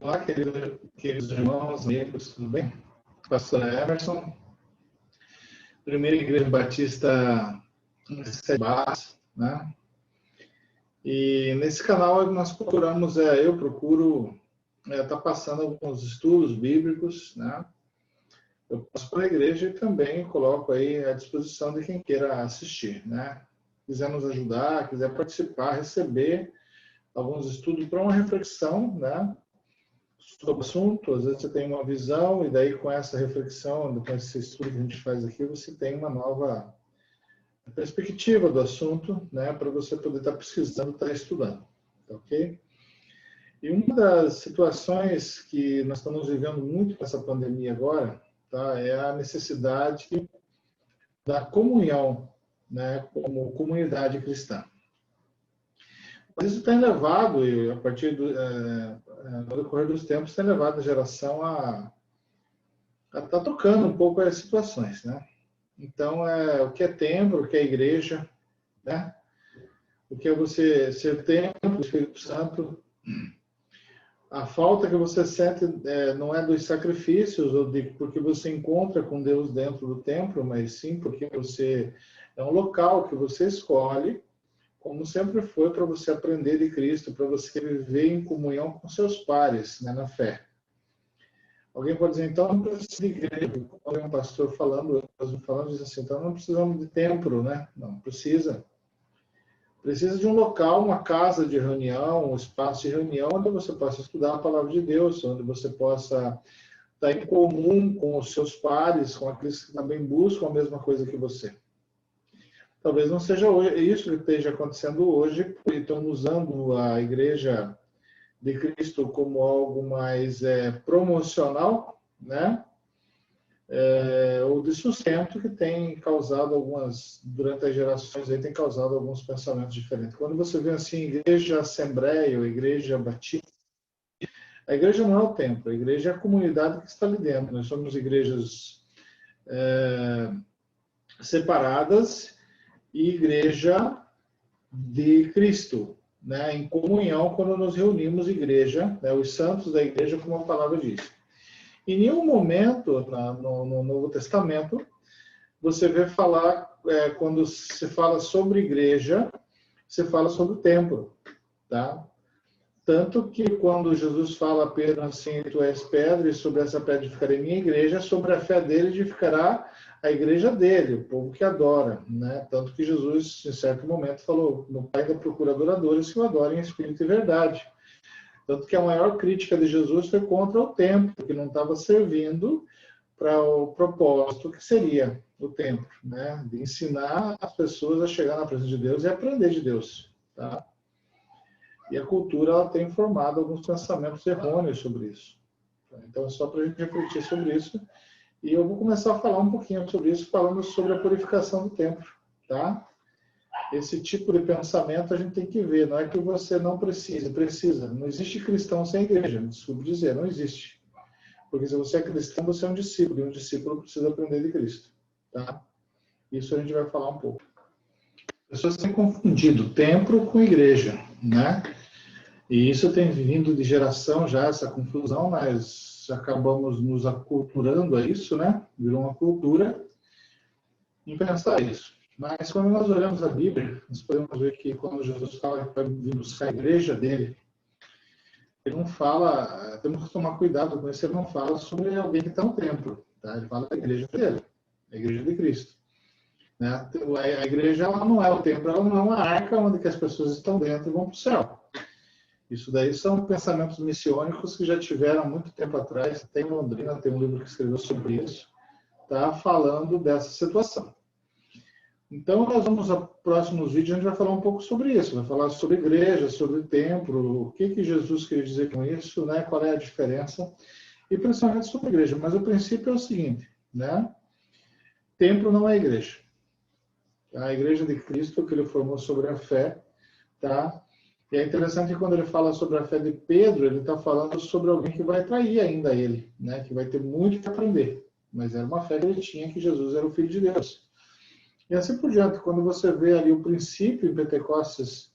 Olá, queridos irmãos, amigos, tudo bem? Pastor Emerson, Primeira Igreja Batista Sebas, né? E nesse canal nós procuramos, eu procuro estar passando alguns estudos bíblicos, né? Eu passo para a igreja e também coloco aí à disposição de quem queira assistir, né? Quiser nos ajudar, quiser participar, receber alguns estudos para uma reflexão, né? Sobre o assunto, às vezes você tem uma visão e daí com essa reflexão, com esse estudo que a gente faz aqui, você tem uma nova perspectiva do assunto, né, para você poder estar pesquisando, estar estudando, tá ok? E uma das situações que nós estamos vivendo muito nessa pandemia agora, tá, é a necessidade da comunhão, né, como comunidade cristã. Mas isso tem levado, e a partir no decorrer dos tempos, tem levado a geração a estar tocando um pouco as situações, né? Então, o que é templo, o que é igreja, né? O que é você ser templo do Espírito Santo. A falta que você sente não é dos sacrifícios, ou porque você encontra com Deus dentro do templo, mas sim porque você é um local que você escolhe, como sempre foi, para você aprender de Cristo, para você viver em comunhão com seus pares, né, na fé. Alguém pode dizer, então não precisa de igreja. Quando um pastor falando, diz assim, então não precisamos de templo, né? Não, precisa. Precisa de um local, uma casa de reunião, um espaço de reunião, onde você possa estudar a palavra de Deus, onde você possa estar em comum com os seus pares, com aqueles que também buscam a mesma coisa que você. Talvez não seja isso que esteja acontecendo hoje, porque estão usando a Igreja de Cristo como algo mais promocional, né? Ou de sustento, que tem causado durante as gerações, aí tem causado alguns pensamentos diferentes. Quando você vê assim, Igreja Assembleia ou Igreja Batista, a igreja não é o templo, a igreja é a comunidade que está ali dentro. Nós somos igrejas separadas, e igreja de Cristo, né, em comunhão quando nos reunimos igreja, né, os santos da igreja, como a palavra diz. Em nenhum momento no Novo Testamento você vê falar, quando se fala sobre igreja, se fala sobre o templo, tá? Tanto que quando Jesus fala a Pedro assim, tu és pedra, e sobre essa pedra edificarei minha igreja, sobre a fé dele edificará a igreja dele, o povo que adora, né? Tanto que Jesus, em certo momento, falou, no Pai da procura adoradores que o adorem em espírito e verdade. Tanto que a maior crítica de Jesus foi contra o templo, que não estava servindo para o propósito que seria o templo, né? De ensinar as pessoas a chegar na presença de Deus e aprender de Deus, tá? E a cultura ela tem formado alguns pensamentos errôneos sobre isso. Então, é só para a gente refletir sobre isso. E eu vou começar a falar um pouquinho sobre isso, falando sobre a purificação do templo, tá? Esse tipo de pensamento a gente tem que ver. Não é que você não precisa. Não existe cristão sem igreja, desculpe dizer, não existe. Porque se você é cristão, você é um discípulo, e um discípulo precisa aprender de Cristo, tá? Isso a gente vai falar um pouco. As pessoas têm confundido templo com igreja, né? E isso tem vindo de geração já, essa confusão, mas acabamos nos aculturando a isso, né? Virou uma cultura em pensar isso. Mas quando nós olhamos a Bíblia, nós podemos ver que quando Jesus fala que vai vir buscar a igreja dele, ele não fala, temos que tomar cuidado com isso, ele não fala sobre alguém que está no templo, tá? Ele fala da igreja dele, a igreja de Cristo. Né? A igreja ela não é o templo, ela não é uma arca onde que as pessoas estão dentro e vão para o céu. Isso daí são pensamentos missiônicos que já tiveram há muito tempo atrás. Tem Londrina, tem um livro que escreveu sobre isso, tá? Falando dessa situação. Então, nós vamos, nos próximos vídeos, a gente vai falar um pouco sobre isso. Vai falar sobre igreja, sobre templo, o que Jesus queria dizer com isso, né? Qual é a diferença, e principalmente sobre a igreja. Mas o princípio é o seguinte, né? Templo não é igreja. A igreja de Cristo, que ele formou sobre a fé, tá? E é interessante que quando ele fala sobre a fé de Pedro, ele está falando sobre alguém que vai trair ainda ele, né? Que vai ter muito que aprender. Mas era uma fé que ele tinha, que Jesus era o Filho de Deus. E assim por diante, quando você vê ali o princípio em Pentecostes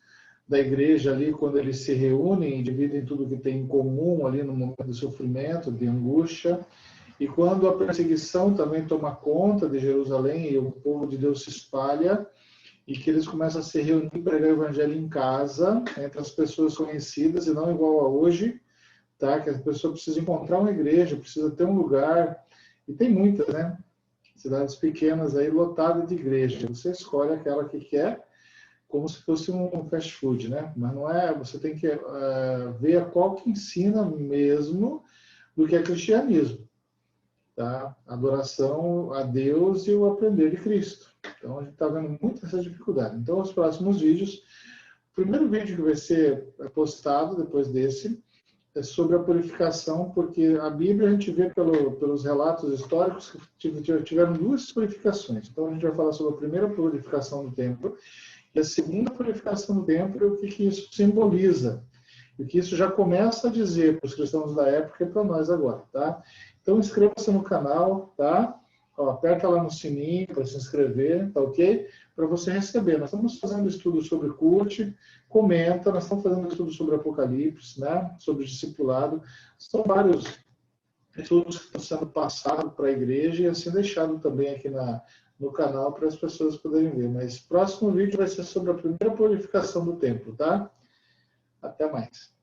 da igreja ali, quando eles se reúnem e dividem tudo que tem em comum ali no momento do sofrimento, de angústia. E quando a perseguição também toma conta de Jerusalém e o povo de Deus se espalha, e que eles começam a se reunir e pregar o evangelho em casa, entre as pessoas conhecidas, e não igual a hoje, tá? Que as pessoas precisam encontrar uma igreja, precisa ter um lugar, e tem muitas, né? Cidades pequenas aí lotadas de igreja. Você escolhe aquela que quer, como se fosse um fast food, né? Mas não é, você tem que ver qual que ensina mesmo do que é cristianismo, tá? Adoração a Deus e o aprender de Cristo. Então a gente está vendo muito essa dificuldade. Então os próximos vídeos, o primeiro vídeo que vai ser postado depois desse é sobre a purificação, porque a Bíblia a gente vê pelos relatos históricos que tiveram duas purificações. Então a gente vai falar sobre a primeira purificação do templo e a segunda purificação do templo, e o que isso simboliza. E o que isso já começa a dizer para os cristãos da época e para nós agora, tá? Então inscreva-se no canal, tá? Ó, aperta lá no sininho para se inscrever, tá ok? Para você receber. Nós estamos fazendo estudo sobre CUT, comenta, nós estamos fazendo estudo sobre Apocalipse, né? Sobre discipulado. São vários estudos que estão sendo passados para a igreja e assim deixado também aqui no canal para as pessoas poderem ver. Mas o próximo vídeo vai ser sobre a primeira purificação do templo, tá? Até mais.